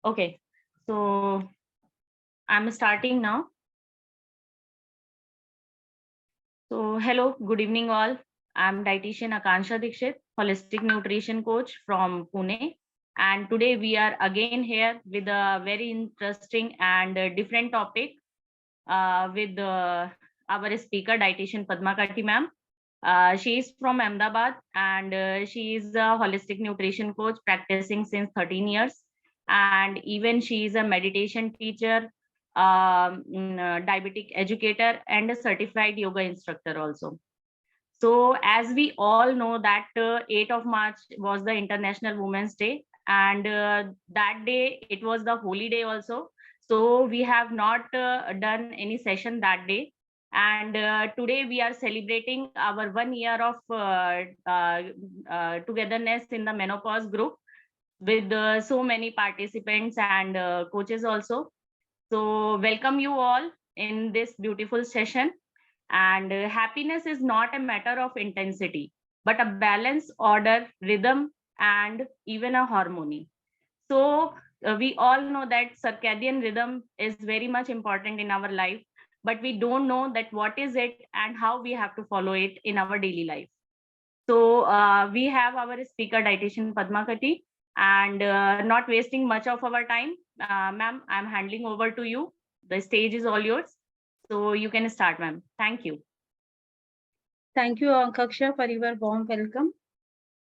Okay, so I'm starting now. So hello, good evening all. I'm dietitian Akansha Dikshit, holistic nutrition coach from Pune. And today we are again here with a very interesting and different topic with our speaker, dietitian Padma Kati ma'am. She is from Ahmedabad and she is a holistic nutrition coach practicing since 13 years. And even she is a meditation teacher, diabetic educator, and a certified yoga instructor also. So as we all know that 8th of March was the International Women's Day, and that day it was the holy day also. So we have not done any session that day. And today we are celebrating our 1 year of togetherness in the menopause group with so many participants and coaches also. So welcome you all in this beautiful session. And happiness is not a matter of intensity, but a balance, order, rhythm, and even a harmony. So we all know that circadian rhythm is very much important in our life, but we don't know that what is it and how we have to follow it in our daily life. So we have our speaker dietitian Padma Kati, and not wasting much of our time, ma'am, I'm handing over to you. The stage is all yours. So you can start, ma'am. Thank you. Thank you, Ankaksha, for your warm welcome.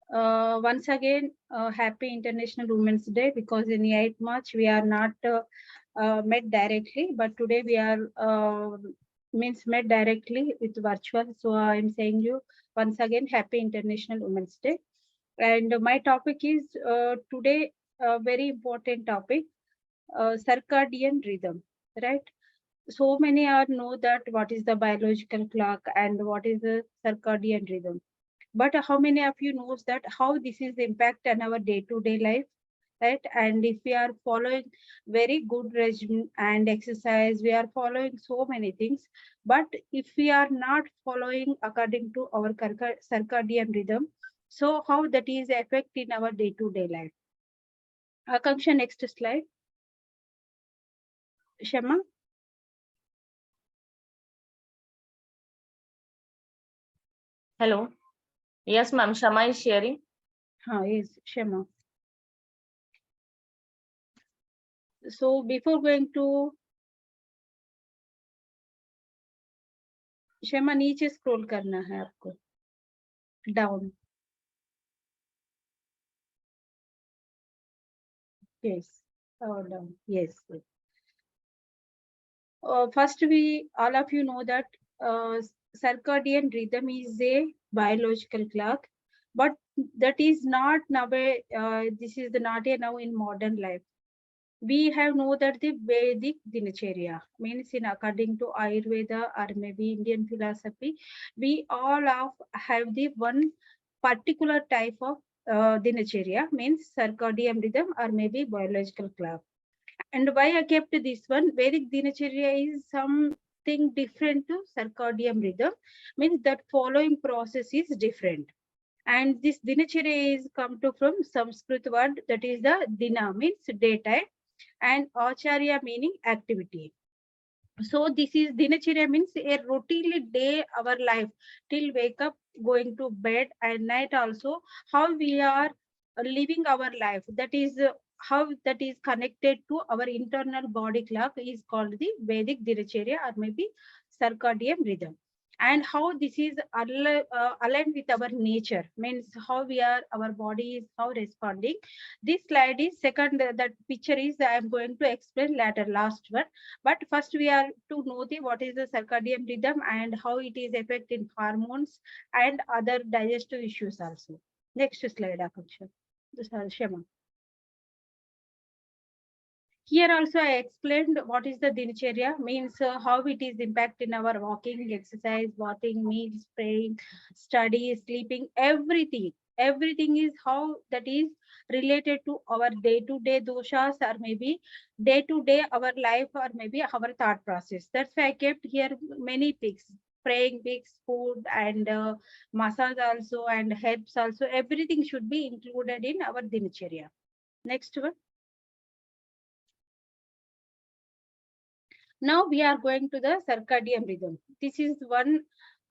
Once again, happy International Women's Day, because in 8th March we are not met directly, but today we are met directly with virtual. So I'm saying you once again happy International Women's Day. And my topic is today a very important topic, circadian rhythm, right? So many are know that what is the biological clock and what is the circadian rhythm, but how many of you knows that how this is impact on our day-to-day life, right? And if we are following very good regime and exercise, we are following so many things, but if we are not following according to our circadian rhythm, so how that is affect in our day-to-day life. Akanksha, next slide. Shama. Hello. Yes, ma'am. Shama is sharing. Yes, Shama. So before going to Shama, नीचे scroll करना है आपको, down. Yes, down. Yes. First, we all of you know that circadian rhythm is a biological clock, but that is not now. This is not a now in modern life. We have know that the Vedic dinacharya means in according to Ayurveda or maybe Indian philosophy, we all have the one particular type of dinacharya, means circadian rhythm or maybe biological clock. And why I kept this one, Vedic dinacharya is something different to circadian rhythm, means that following process is different. And this dinacharya is come to from Sanskrit word, that is the dina, means daytime, and acharya meaning activity. So this is dinacharya means a routine day our life till wake up, going to bed, and night also, how we are living our life. That is how that is connected to our internal body clock is called the Vedic dinacharya or maybe circadian rhythm. And how this is aligned with our nature, means how we are, our body is how responding. This slide is second, that picture is I am going to explain later, last one. But first we are to know the what is the circadian rhythm and how it is affecting hormones and other digestive issues also. Next slide, Akansha. Shema. Here also I explained what is the dinacharya, means how it is impact in our walking, exercise, bathing, meals, praying, study, sleeping, everything. Everything is how that is related to our day-to-day doshas or maybe day-to-day our life or maybe our thought process. That's why I kept here many pics, praying pics, food and massage also and herbs also. Everything should be included in our dinacharya. Next one. Now we are going to the circadian rhythm. This is one,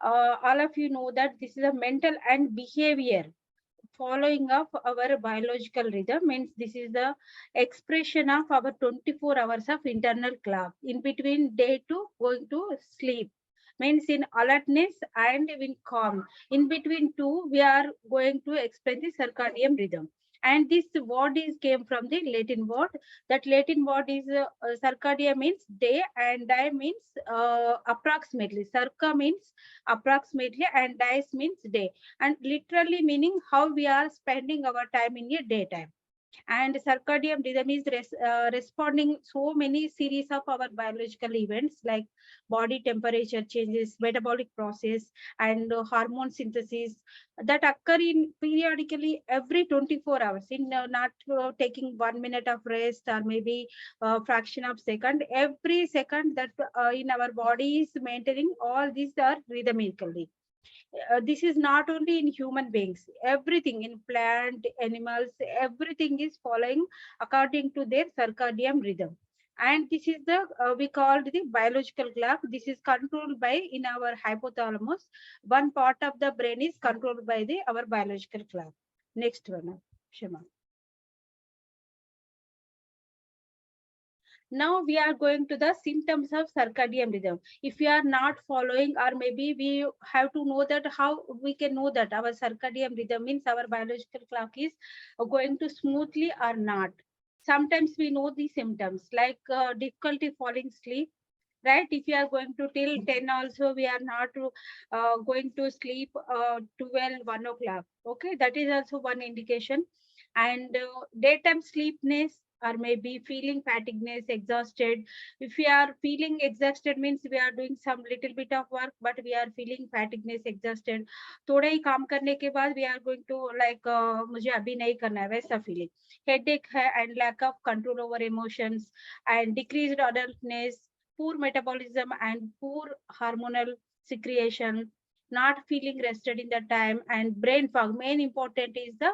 all of you know that this is a mental and behavior following of our biological rhythm. Means this is the expression of our 24 hours of internal clock in between day to going to sleep. Means in alertness and in calm. In between two, we are going to explain the circadian rhythm. And this word is came from the Latin word. That Latin word is circadia means day and die means approximately. Circa means approximately and dies means day, and literally meaning how we are spending our time in a daytime. And circadian rhythm is responding so many series of our biological events like body temperature changes, metabolic process, and hormone synthesis that occur in periodically every 24 hours, in not taking 1 minute of rest or maybe a fraction of second. Every second that in our body is maintaining all these are rhythmically. This is not only in human beings, everything in plant, animals, everything is following according to their circadian rhythm. And this is the, we called the biological clock. This is controlled by in our hypothalamus. One part of the brain is controlled by the our biological clock. Next one, Shema. Now we are going to the symptoms of circadian rhythm. If we are not following, or maybe we have to know that how we can know that our circadian rhythm means our biological clock is going to smoothly or not. Sometimes we know the symptoms like difficulty falling asleep, right? If you are going to till 10 also, we are not going to sleep 12, 1 o'clock. Okay, that is also one indication. And daytime sleepiness, or maybe feeling fatigueness, exhausted. If we are feeling exhausted means we are doing some little bit of work, but we are feeling fatigueness, exhausted. थोड़ा ही काम करने के बाद we are going to like मुझे अभी नहीं करना है वैसा feeling. Headache है and lack of control over emotions and decreased alertness, poor metabolism and poor hormonal secretion, not feeling rested in the time, and brain fog. Main important is the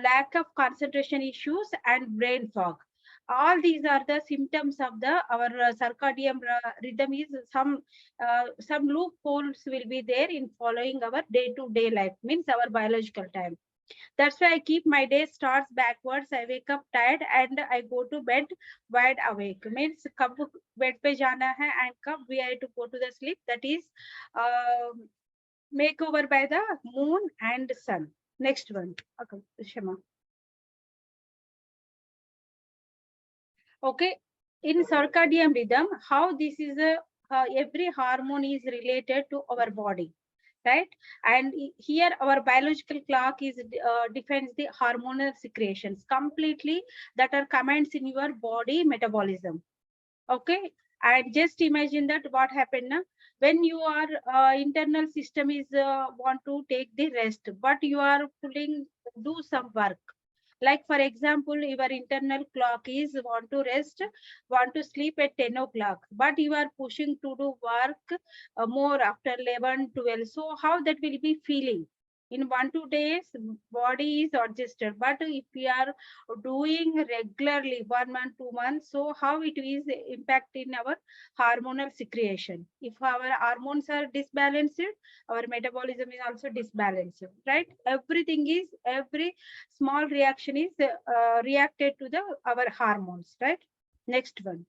lack of concentration issues and brain fog. All these are the symptoms of the our circadian rhythm. Is some loopholes will be there in following our day-to-day life, means our biological time. That's why I keep my day starts backwards. I wake up tired and I go to bed wide awake. Means कब bed पे जाना है and कब we are to go to the sleep. That is makeover by the moon and sun. Next one, okay, Shema. Okay, in circadian rhythm, how this is a every hormone is related to our body, right? And here our biological clock is defines the hormonal secretions completely that are commands in your body metabolism. Okay, and just imagine that what happened now when your internal system is want to take the rest, but you are pulling do some work. Like for example, your internal clock is want to rest, want to sleep at 10 o'clock, but you are pushing to do work more after 11, 12. So how that will be feeling? In 1 2 days, body is adjusted. But if we are doing regularly 1 month, 2 months, so how it is impact in our hormonal secretion? If our hormones are disbalanced, our metabolism is also disbalanced, right? Everything is every small reaction is reacted to the our hormones, right? Next one.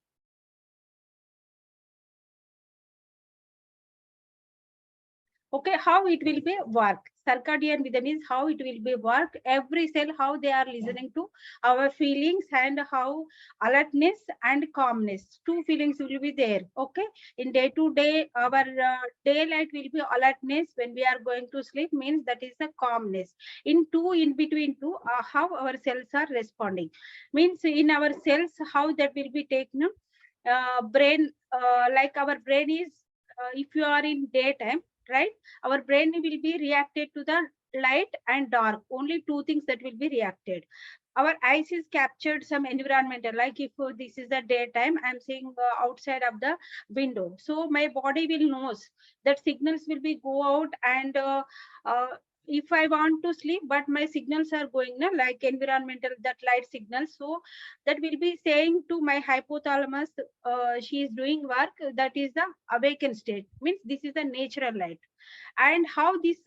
Okay, how it will be work? Circadian rhythm is how it will be work. Every cell, how they are listening to our feelings and how alertness and calmness. Two feelings will be there. Okay, in day to day, our daylight will be alertness. When we are going to sleep, means that is the calmness. In between two, how our cells are responding. Means in our cells, how that will be taken. Brain, like our brain is, if you are in daytime, right, our brain will be reacted to the light and dark, only two things that will be reacted. Our eyes is captured some environmental, like if this is the daytime, I'm seeing outside of the window, so my body will knows that signals will be go out and if I want to sleep, but my signals are going na, like environmental, that light signal. So that will be saying to my hypothalamus, she is doing work. That is the awakened state. Means this is the natural light. And how this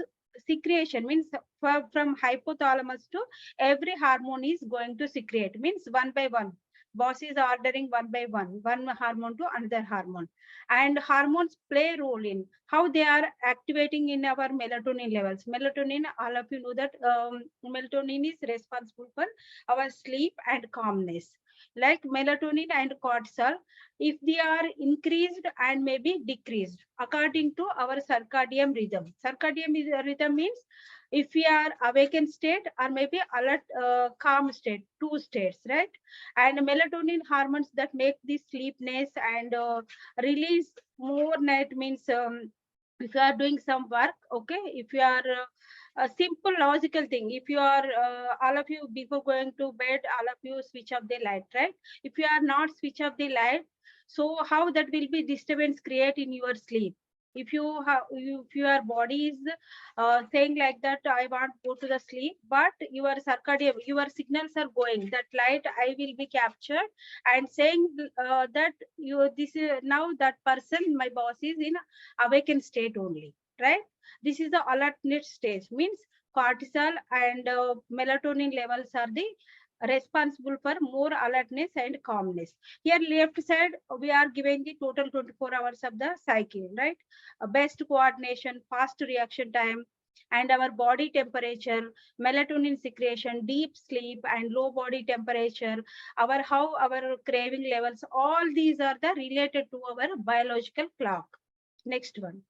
secretion means from hypothalamus to every hormone is going to secrete. Means one by one. Boss is ordering one by one hormone to another hormone. And hormones play a role in how they are activating in our melatonin levels. Melatonin, all of you know that melatonin is responsible for our sleep and calmness. Like melatonin and cortisol, if they are increased and maybe decreased according to our circadian rhythm. Circadian rhythm means if we are awakened state or maybe alert calm state, two states, right? And melatonin hormones that make this sleepness and release more night means if you are doing some work, okay, if you are a simple logical thing, if you are all of you before going to bed, all of you switch off the light, right? If you are not switch off the light, so how that will be disturbance create in your sleep. If you have, if your body is saying like that, I want to go to the sleep, but your circadian, your signals are going that light I will be captured and saying that you, this is now that person, my boss is in awakened state only, right? This is the alertness stage. Means cortisol and melatonin levels are the responsible for more alertness and calmness. Here left side, we are giving the total 24 hours of the cycle, right? Best coordination, fast reaction time, and our body temperature, melatonin secretion, deep sleep, and low body temperature, our how our craving levels, all these are the related to our biological clock. Next one.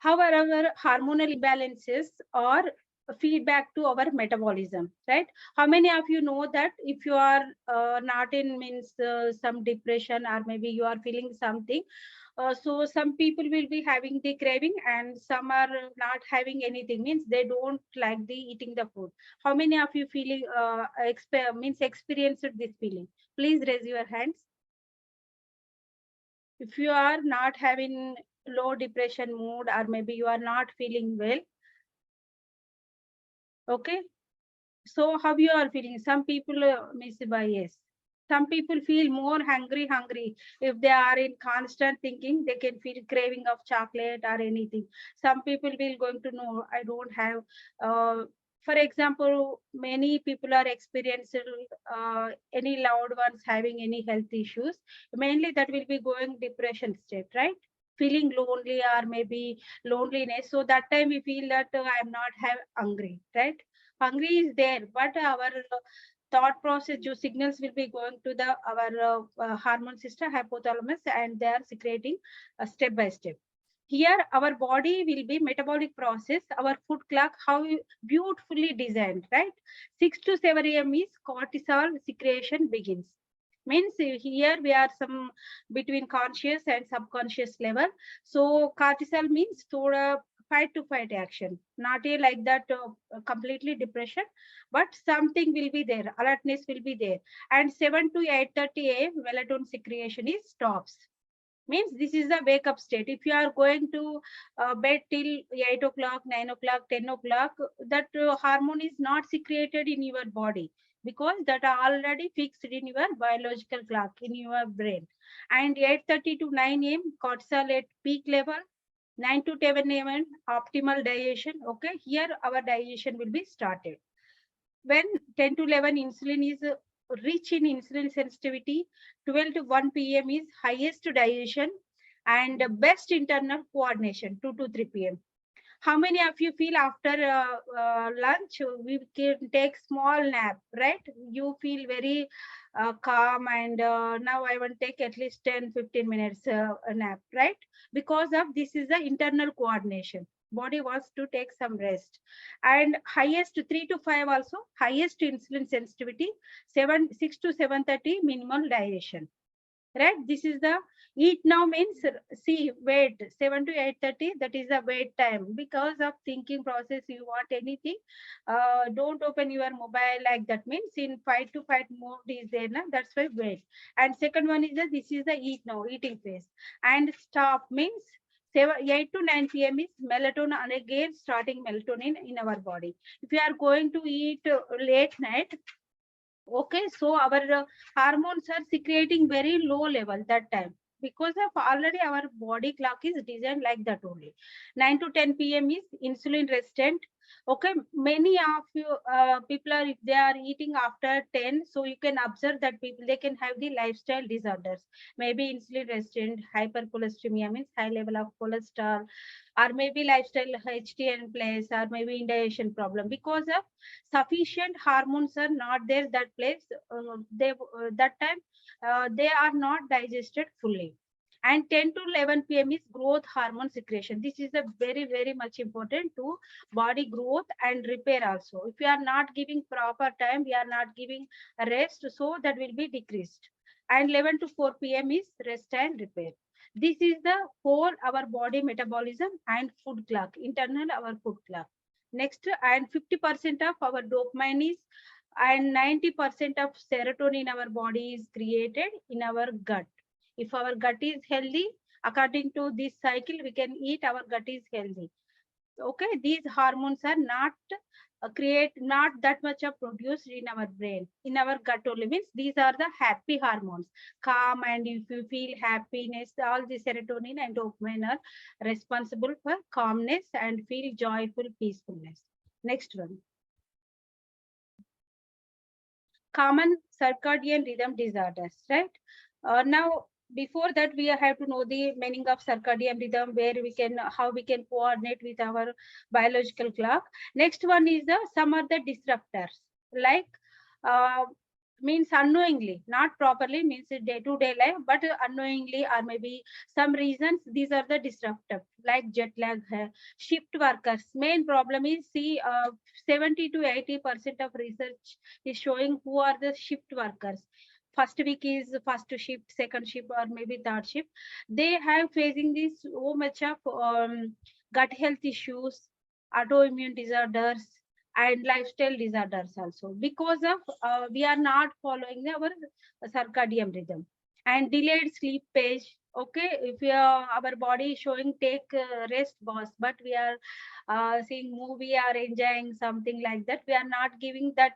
However, hormonal imbalances are feedback to our metabolism, right? How many of you know that if you are not in means some depression or maybe you are feeling something, so some people will be having the craving and some are not having anything, means they don't like the eating the food. How many of you feeling means experienced this feeling? Please raise your hands. If you are not having low depression mood or maybe you are not feeling well, okay, so how you are feeling? Some people miss by yes, some people feel more hungry if they are in constant thinking, they can feel craving of chocolate or anything. Some people will going to know I don't have for example, many people are experiencing any loved ones having any health issues, mainly that will be going depression state, right? Feeling lonely or maybe loneliness, so that time we feel that I'm not have hungry, right? Hungry is there, but our thought process, your signals will be going to the our hormone system, hypothalamus, and they are secreting step by step. Here, our body will be metabolic process, our food clock, how beautifully designed, right? 6 to 7 a.m. is cortisol secretion begins. Means here we are some between conscious and subconscious level. So cortisol means thoda fight to fight action, not a like that completely depression, but something will be there, alertness will be there. And 7 to 8:30 a.m. melatonin secretion is stops. Means this is the wake up state. If you are going to bed till 8 o'clock, 9 o'clock, 10 o'clock, that hormone is not secreted in your body because that are already fixed in your biological clock in your brain. And 8:30 to 9 a.m. cortisol at peak level, 9 to 10 a.m. optimal digestion. Okay, here our digestion will be started. When 10 to 11 insulin is rich in insulin sensitivity, 12 to 1 p.m. is highest digestion and best internal coordination, 2 to 3 p.m. How many of you feel after lunch we can take small nap, right? You feel very calm and now I want to take at least 10-15 minutes a nap, right? Because of this is the internal coordination. Body wants to take some rest. And highest 3 to 5 also, highest insulin sensitivity, 6 to 7:30 minimal digestion. right? This is the eat now means, see, wait 7 to 8:30, that is the wait time. Because of thinking process, you want anything, don't open your mobile, like that means in fight to fight mode is there na? That's why wait. And second one is that this is the eat now, eating phase. And stop means 8 to 9 p.m. is melatonin, and again starting melatonin in our body. If you are going to eat late night, okay, so our hormones are secreting very low level that time, because of already our body clock is designed like that only. 9 to 10 p.m. is insulin resistant. Okay, many of you people are, if they are eating after 10, so you can observe that people, they can have the lifestyle disorders, maybe insulin resistant, hypercholesteremia means high level of cholesterol, or maybe lifestyle HTN place, or maybe indigestion problem, because of sufficient hormones are not there that place. They that time they are not digested fully. And 10 to 11 p.m. is growth hormone secretion. This is a very, very much important to body growth and repair also. If we are not giving proper time, we are not giving a rest, so that will be decreased. And 11 to 4 p.m. is rest and repair. This is the whole our body metabolism and food clock, internal our food clock. Next, and 50% of our dopamine is, and 90% of serotonin in our body is created in our gut. If our gut is healthy, according to this cycle, we can eat, our gut is healthy. Okay, these hormones are not create, not that much of produced in our brain, in our gut only, means these are the happy hormones, calm, and if you feel happiness, all the serotonin and dopamine are responsible for calmness and feel joyful peacefulness. Next one, common circadian rhythm disorders, right? Now, before that, we have to know the meaning of circadian rhythm, where we can, how we can coordinate with our biological clock. Next one is the some are the disruptors, like uh, means unknowingly, not properly, means day to day life, but unknowingly, or maybe some reasons. These are the disruptive, like jet lag, shift workers. Main problem is, see, 70 to 80% of research is showing who are the shift workers. First week is first shift, second shift, or maybe third shift. They have facing this so much of gut health issues, autoimmune disorders, and lifestyle disorders also, because of we are not following our circadian rhythm. And delayed sleep phase. Okay, if we are, our body is showing take rest boss, but we are seeing movie or enjoying something like that, we are not giving that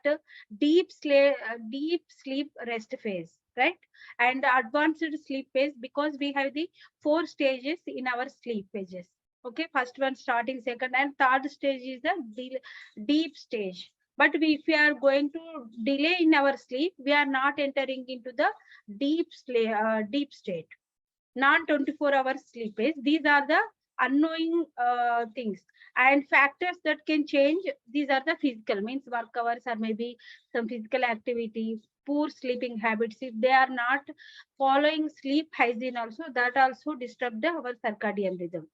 deep sleep rest phase, right? And advanced sleep phase, because we have the 4 stages in our sleep phases. Okay, first one starting, second and third stage is the deep stage. But if we are going to delay in our sleep, we are not entering into the deep state, non 24-hour sleep phase. These are the unknowing things and factors that can change. These are the physical, means work hours, or maybe some physical activity, poor sleeping habits. If they are not following sleep hygiene also, that also disturb our circadian rhythm.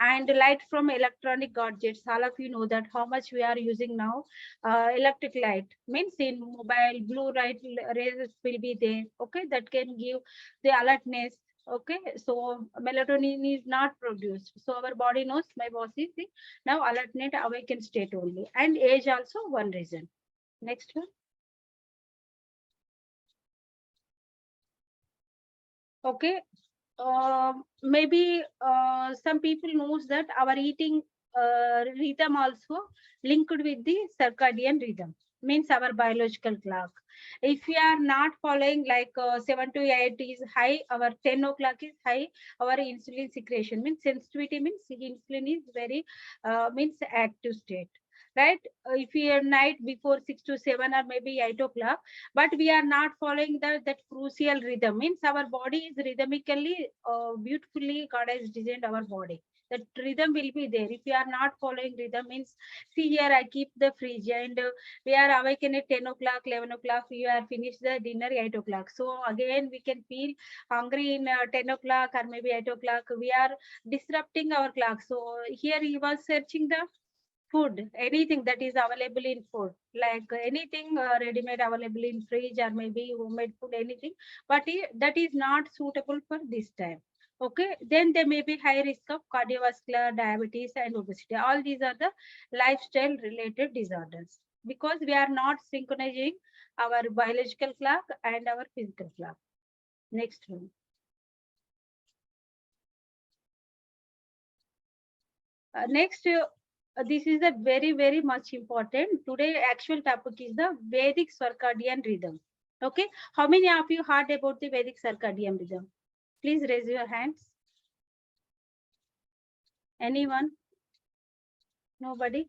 And light from electronic gadgets, all of you know that how much we are using now. Electric light means in mobile, blue light rays will be there. Okay, that can give the alertness. Okay, so melatonin is not produced, so our body knows my boss is the now alertness awakened state only. And age also one reason. Next one. Okay, maybe some people knows that our eating rhythm also linked with the circadian rhythm, means our biological clock. If we are not following, like 7 to 8 is high, our 10 o'clock is high, our insulin secretion means sensitivity, means insulin is very means active state, right? If we are night before 6 to 7 or maybe 8 o'clock, but we are not following that crucial rhythm, means our body is rhythmically beautifully, God has designed our body, that rhythm will be there. If we are not following rhythm, means see here, I keep the fridge, and we are awakened at 10 o'clock, 11 o'clock, we are finished the dinner 8 o'clock, so again we can feel hungry in 10 o'clock or maybe 8 o'clock. We are disrupting our clock. So here he was searching the Food, anything that is available in food, like anything ready-made available in fridge or maybe homemade food, anything, but that is not suitable for this time. Okay, then there may be high risk of cardiovascular, diabetes, and obesity. All these are the lifestyle related disorders because we are not synchronizing our biological clock and our physical clock. Next one. Next, this is a very much important. Today, actual topic is the Vedic circadian rhythm. Okay, how many of you heard about the Vedic circadian rhythm? Please raise your hands. Anyone? Nobody?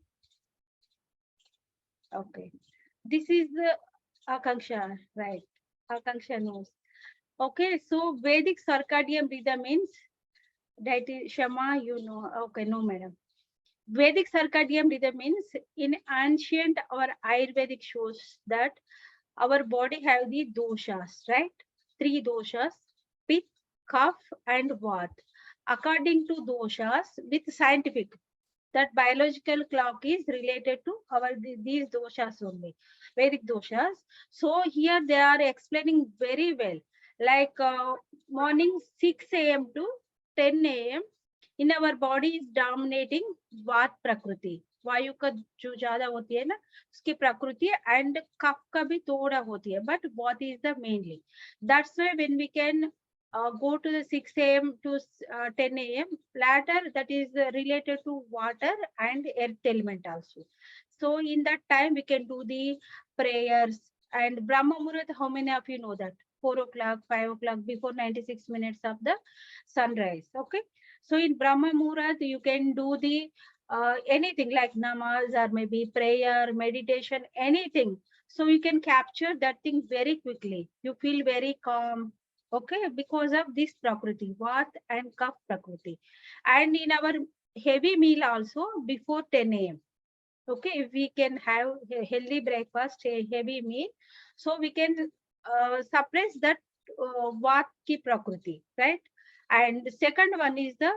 Okay. This is the Akanksha, right? Akanksha knows. Okay, so Vedic circadian rhythm means that is Shama, you know. Okay, no, madam. Vedic circadian rhythm means in ancient or Ayurvedic shows that our body have the doshas, right? Three doshas, Pitta, Kapha, and Vata. According to doshas, with scientific, that biological clock is related to our these doshas only, Vedic doshas. So here they are explaining very well, like morning 6 a.m. to 10 a.m. in our body is dominating वात प्रकृति, वायु का जो ज्यादा होती है ना उसकी प्रकृति, and कफ का भी थोड़ा होती है, but what is the mainly, that's why when we can go to the 6 a.m. to 10 a.m. latter, that is related to water and earth element also. So in that time we can do the prayers and Brahma Muhurat. How many of you know that? 4 o'clock, 5 o'clock, before 96 minutes of the sunrise. Okay. So in Brahma Muhurat, you can do the anything like namaz or maybe prayer, meditation, anything. So you can capture that thing very quickly. You feel very calm. Okay, because of this prakriti, Vat and Kaf prakriti. And in our heavy meal also before 10 a.m. Okay, if we can have a healthy breakfast, a heavy meal, so we can suppress that Vat ki prakriti, right? And the second one is the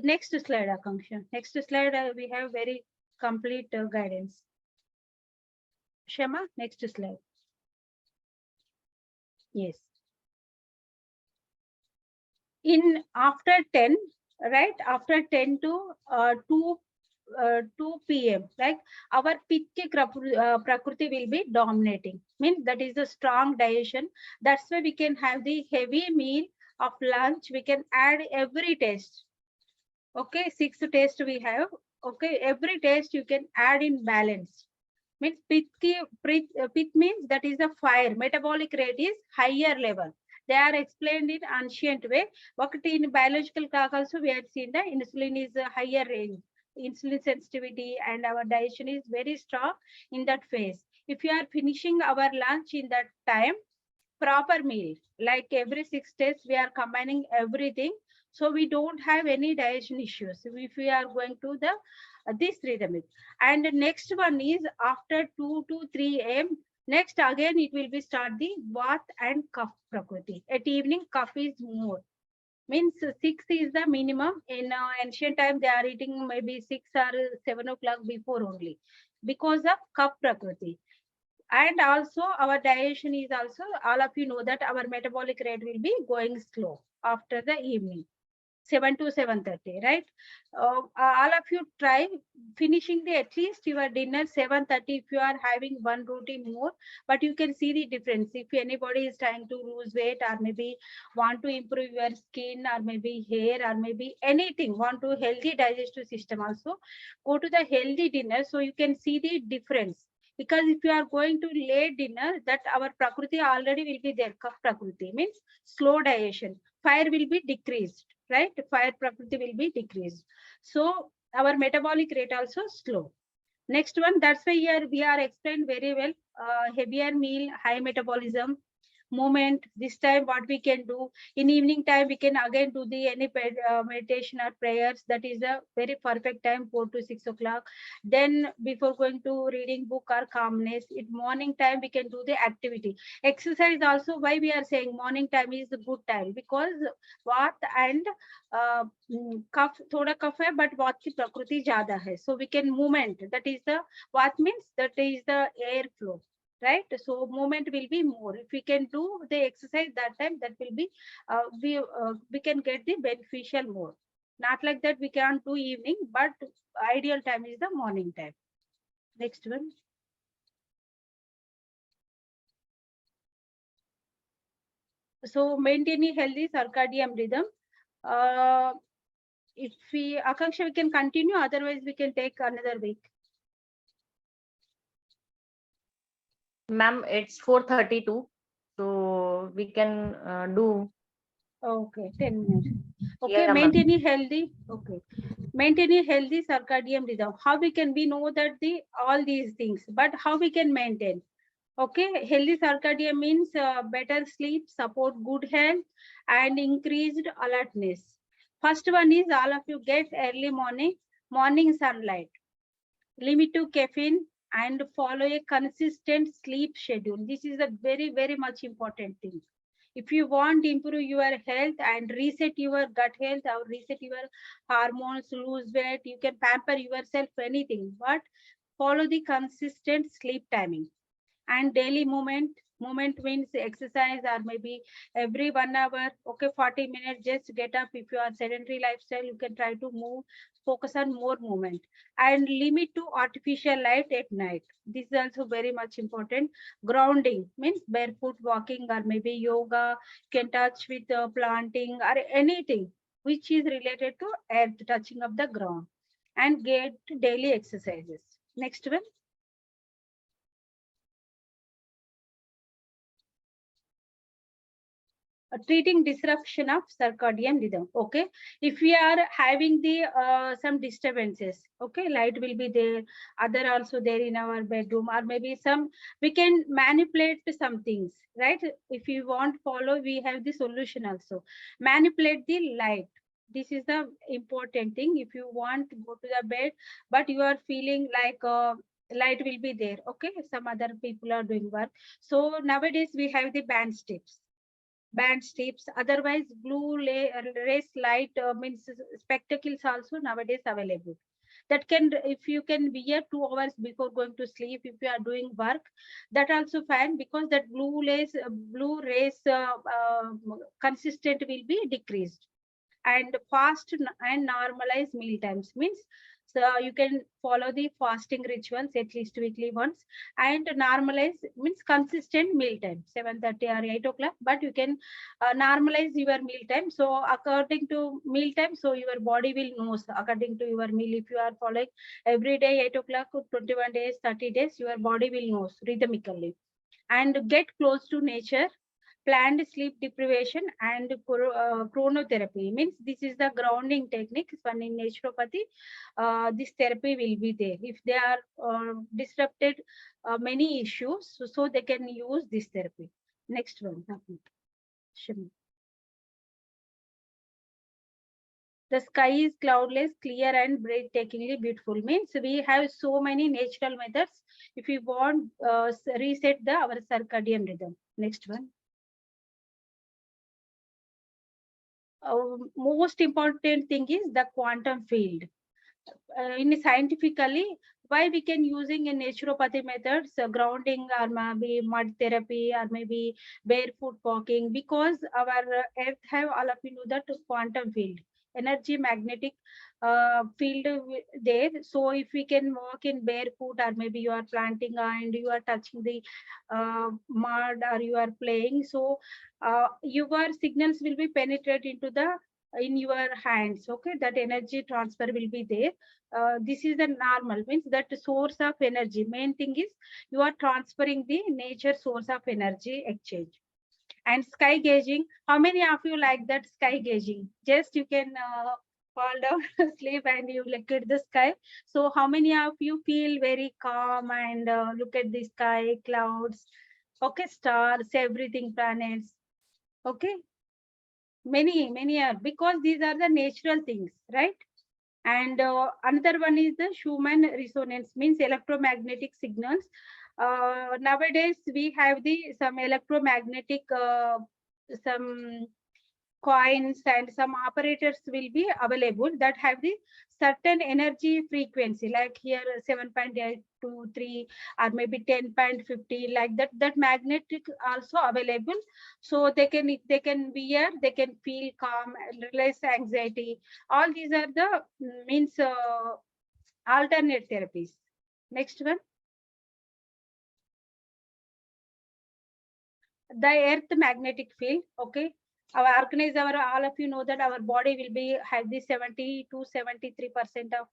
next slide, Akanksha. Next slide, we have very complete guidance. Shema, next slide. Yes. In after 10, right? After 10 to 2 p.m., like our pitta prakriti will be dominating. Means that is a strong digestion. That's why we can have the heavy meal of lunch. We can add every taste. Okay, 6 taste we have. Okay, every taste you can add in balance. Means pit means that is the fire. Metabolic rate is higher level. They are explained in ancient way. But in biological clock also we have seen the insulin is a higher range. Insulin sensitivity and our digestion is very strong in that phase. If you are finishing our lunch in that time, proper meal, like every 6 days we are combining everything, so we don't have any digestion issues if we are going to the this rhythmic. And the next one is after 2 to 3 a.m. Next again it will be start the Vat and Kapha prakriti. At evening Kapha is more, means 6 is the minimum. In ancient time they are eating maybe 6 or 7 o'clock before only because of Kapha prakriti. And also our digestion is also, all of you know that our metabolic rate will be going slow after the evening 7 to 7:30, right? All of you try finishing the at least your dinner 7:30 if you are having one routine more, but you can see the difference. If anybody is trying to lose weight or maybe want to improve your skin or maybe hair or maybe anything, want to healthy digestive system also, go to the healthy dinner so you can see the difference. Because if you are going to late dinner, that our prakriti already will be there. Kapha prakriti means slow digestion. Fire will be decreased, right? Fire prakriti will be decreased. So our metabolic rate also slow. Next one, that's why here we are explained very well. Heavier meal, high metabolism. movement. This time what we can do in evening time, we can again do the any meditation or prayers. That is a very perfect time, 4 to 6 o'clock. Then before going to reading book or calmness, in morning time we can do the activity. Exercise also, why we are saying morning time is the good time, because what and कफ थोड़ा कफ है, but what की प्रकृति ज्यादा है, so we can movement, that is the what means that is the air flow, right? So movement will be more. If we can do the exercise that time, that will be we can get the beneficial more. Not like that we can't do evening, but ideal time is the morning time. Next one. So maintaining healthy circadian rhythm. If we, Akanksha, we can continue, otherwise we can take another week. Ma'am, it's 4:32, so we can do. Okay, 10 minutes. Okay, Yeah, maintaining healthy. Okay, maintaining healthy circadian rhythm. How we can, we know that the all these things, but how we can maintain? Okay, healthy circadian means better sleep, support good health, and increased alertness. First one is all of you get early morning sunlight. Limit to caffeine and follow a consistent sleep schedule. This is a very much important thing. If you want to improve your health and reset your gut health or reset your hormones, lose weight, you can pamper yourself anything, but follow the consistent sleep timing. And daily movement means exercise, or maybe every 1 hour, okay, 40 minutes, just get up. If you are sedentary lifestyle, you can try to move, focus on more movement. And limit to artificial light at night. This is also very much important. Grounding means barefoot walking, or maybe yoga, can touch with planting or anything which is related to earth, touching of the ground. And get daily exercises. Next one. Treating disruption of circadian rhythm. Okay, if we are having the some disturbances, okay, light will be there, other also there in our bedroom, or maybe some, we can manipulate some things, right? If you want follow, we have the solution also. Manipulate the light. This is the important thing. If you want to go to the bed, but you are feeling like light will be there, okay, some other people are doing work, so nowadays we have the band strips. Otherwise, rays light means spectacles also nowadays available. That can, if you can wear 2 hours before going to sleep, if you are doing work, that also fine, because that blue rays consistent will be decreased. And fast and normalize meal times means, so you can follow the fasting rituals at least weekly once. And normalize means consistent meal time, 7:30 or 8 o'clock, but you can normalize your meal time. So according to meal time, so your body will know, so according to your meal, if you are following every day 8 o'clock, 21 days, 30 days, your body will know rhythmically. And get close to nature. Planned sleep deprivation and chronotherapy means, this is the grounding technique. One in naturopathy, this therapy will be there. If they are disrupted many issues, so they can use this therapy. Next one. Shami. The sky is cloudless, clear, and breathtakingly beautiful. Means we have so many natural methods if we want reset our circadian rhythm. Next one. Most important thing is the quantum field. In scientifically, why we can using in naturopathy methods, grounding, or maybe mud therapy, or maybe barefoot walking, because our earth have, all of you know, that quantum field, energy magnetic field there. So if we can walk in barefoot, or maybe you are planting and you are touching the mud, or you are playing, so your signals will be penetrate into the in your hands, okay, that energy transfer will be there. This is the normal, means that source of energy. Main thing is you are transferring the nature source of energy exchange. And sky gazing, how many of you like that sky gazing? Just you can fall down asleep and you look at the sky. So how many of you feel very calm and look at the sky, clouds? Okay, stars, everything, planets. Okay, many are, because these are the natural things, right? And another one is the human resonance, means electromagnetic signals. Nowadays we have the some electromagnetic some coins and some operators will be available that have the certain energy frequency, like here 7.823 or maybe 10.50, like that. That magnetic also available, so they can wear, they can feel calm, less anxiety. All these are the means alternate therapies. Next one, the earth magnetic field. Okay, our organize, our all of you know that our body will be have the 70 to 73% of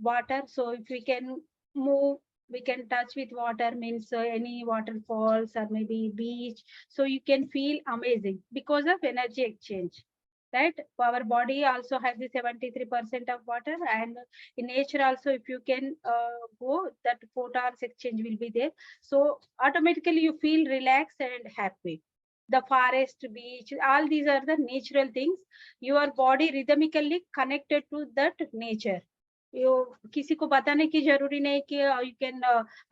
water. So if we can move, we can touch with water, means any waterfalls or maybe beach, so you can feel amazing because of energy exchange, right? Our body also has the 73% of water, and in nature also, if you can go, that photons exchange will be there. So automatically you feel relaxed and happy. The forest, beach, all these are the natural things. Your body rhythmically connected to that nature. You किसी को बताने की जरूरी नहीं कि you can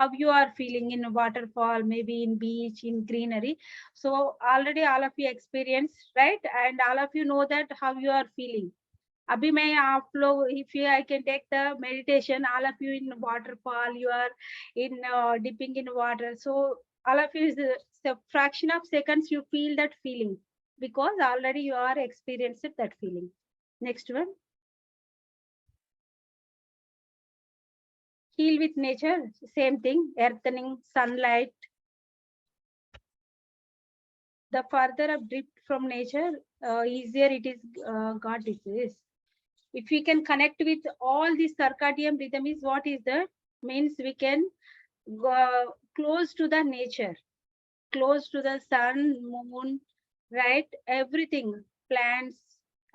how you are feeling in waterfall, maybe in beach, in greenery. So already all of you experience, right? And all of you know that how you are feeling. अभी मैं आप लोग, if you I can take the meditation, all of you in waterfall, you are in dipping in water. So all of you is a fraction of seconds you feel that feeling, because already you are experienced that feeling. Next one, heal with nature. Same thing, earthening, sunlight. The further up drift from nature, easier it is got disease. If we can connect with all the circadian rhythm, is what is that? Means we can go close to the nature, close to the sun, moon, right? Everything, plants,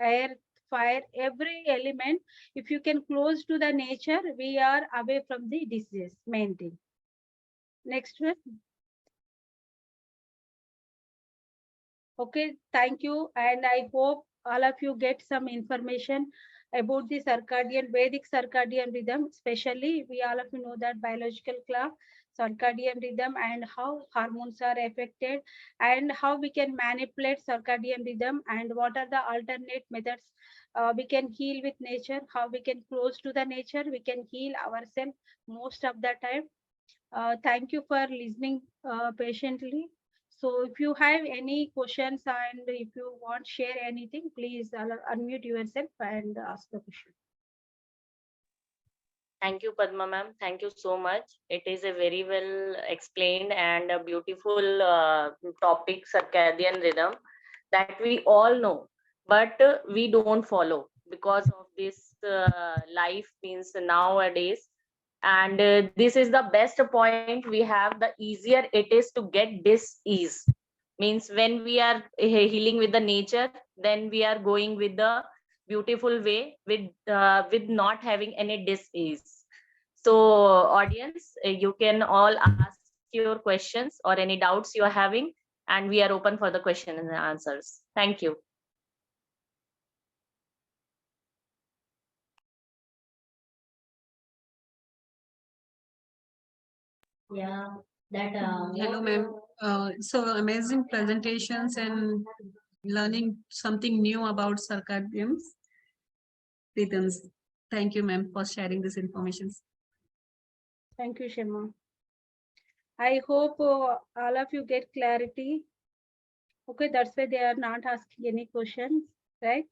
earth, fire, every element. If you can close to the nature, we are away from the disease, main thing. Next one. Okay, thank you. And I hope all of you get some information about the circadian, Vedic circadian rhythm. Especially, we all of you know that biological clock, circadian rhythm, and how hormones are affected, and how we can manipulate circadian rhythm, and what are the alternate methods we can heal with nature, how we can close to the nature, we can heal ourselves most of the time. Thank you for listening patiently. So if you have any questions and if you want share anything, please unmute yourself and ask the question. Thank you, Padma ma'am. Thank you so much. It is a very well explained and a beautiful topic, circadian rhythm, that we all know, but we don't follow because of this life means nowadays. And this is the best point we have. The easier it is to get this ease. Means when we are healing with the nature, then we are going with the beautiful way with not having any disease. So audience, you can all ask your questions or any doubts you are having, and we are open for the question and answers. Thank you. Yeah, that hello, ma'am. So amazing presentations and learning something new about circadian rhythms. Thank you, ma'am, for sharing this information. Thank you, Shema. I hope all of you get clarity. Okay, that's why they are not asking any questions, right?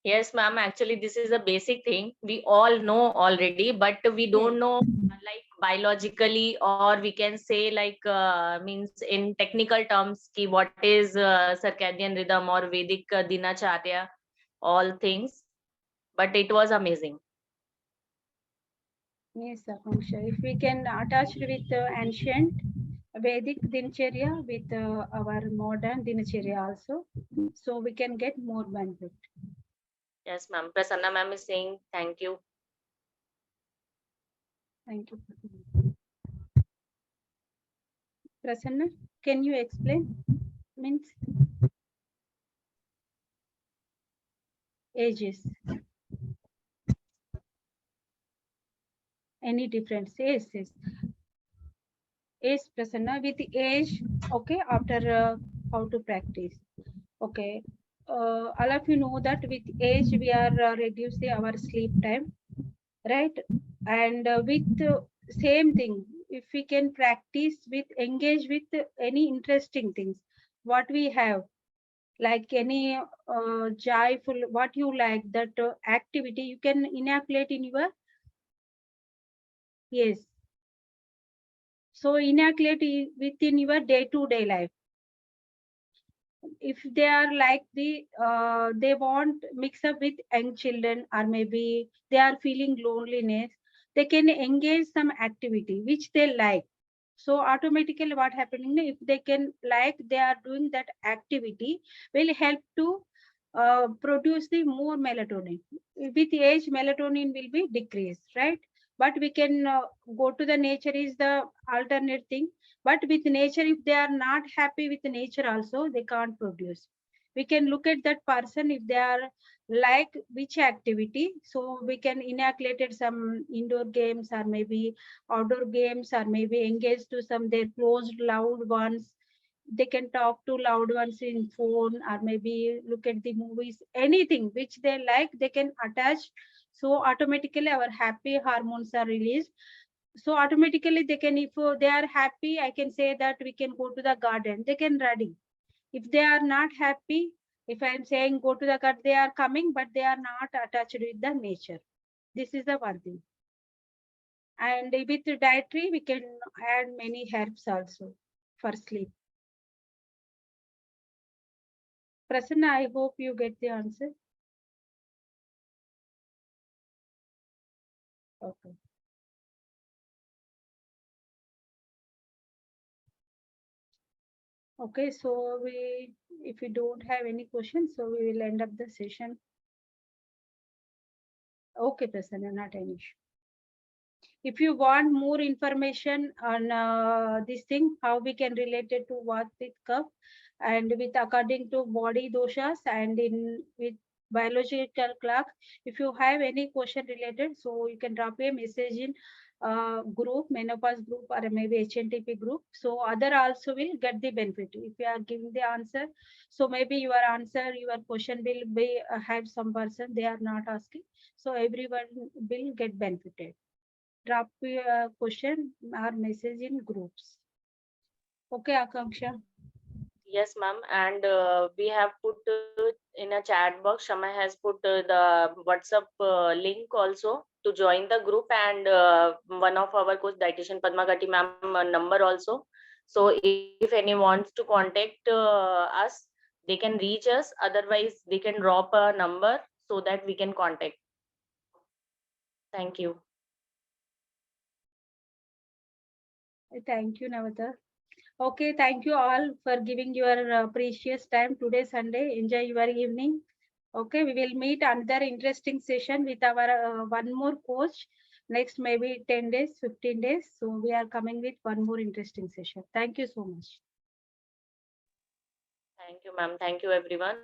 Yes, ma'am. Actually, this is a basic thing we all know already, but we don't know like biologically, or we can say like means in technical terms, ki what is circadian rhythm or Vedic dinacharya, all things. But it was amazing. Yes, Akanksha. If we can attach with ancient Vedic Dinacharya with our modern Dinacharya also, so we can get more benefit. Yes, ma'am. Prasanna ma'am is saying thank you. Thank you. Prasanna, can you explain? Means ages. Any difference? Yes, yes. Yes, Prasanna, with age, okay, after how to practice. Okay. All of you know that with age, we are reducing our sleep time, right? And with same thing, if we can practice with engage with any interesting things, what we have, like any joyful, what you like, that activity you can inoculate in your, yes. So inoculate within your day-to-day life. If they are like they want mix up with young children, or maybe they are feeling loneliness, they can engage some activity which they like. So automatically what happening, if they can like they are doing that activity, will help to produce the more melatonin. With age, melatonin will be decreased, right? But we can go to the nature is the alternate thing. But with nature, if they are not happy with nature also, they can't produce. We can look at that person if they are like which activity. So we can inoculate some indoor games, or maybe outdoor games, or maybe engage to some their close loved ones. They can talk to loved ones in phone, or maybe look at the movies, anything which they like, they can attach. So automatically our happy hormones are released. So automatically they can, if they are happy, I can say that we can go to the garden, they can ready. If they are not happy, if I am saying go to the garden, they are coming, but they are not attached with the nature. This is the one thing. And with dietary, we can add many herbs also for sleep. Prasanna, I hope you get the answer. Okay. Okay, so if we don't have any questions, so we will end up the session. Okay, Prasanna, not an issue. If you want more information on this thing, how we can relate it to what with cup, and with according to body doshas, and in with biological clock, if you have any question related, so you can drop a message in group, menopause group, or maybe HNTP group. So other also will get the benefit. If you are giving the answer, so maybe your answer, your question will be have some person they are not asking. So everyone will get benefited. Drop your question or message in groups. Okay, Akanksha. Yes, ma'am. And we have put in a chat box, Shama has put the WhatsApp link also to join the group, and one of our coach dietitian Padma Gatti ma'am number also. So if any wants to contact us, they can reach us. Otherwise, they can drop a number so that we can contact. Thank you. Thank you, Navata. Okay, thank you all for giving your precious time today, Sunday. Enjoy your evening. Okay, we will meet another interesting session with our one more coach next maybe 10 days, 15 days. So we are coming with one more interesting session. Thank you so much. Thank you, ma'am. Thank you, everyone.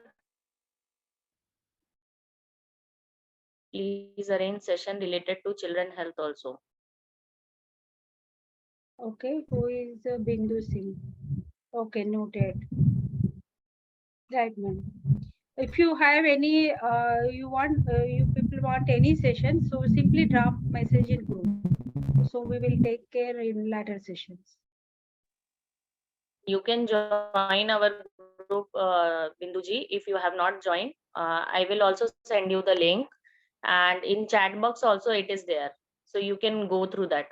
Please arrange session related to children health also. Okay, who is Bindu Singh? Okay, noted. Right, ma'am. If you have any, you people want any session, so simply drop message in group. So we will take care in later sessions. You can join our group, Binduji, if you have not joined. I will also send you the link, and in chat box also it is there, so you can go through that.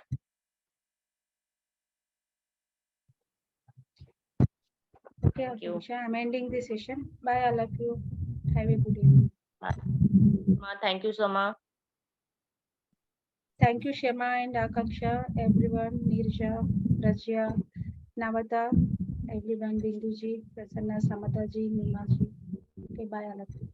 Okay, Akanksha, I'm ending the session. Bye, all of you. Have a good evening. Thank you, Soma. Thank you, Shema and Akanksha, everyone, Nirja, Rajya, Navata, everyone, Binduji, Prasanna, Samataji, Nimaji. Okay, bye, all of you.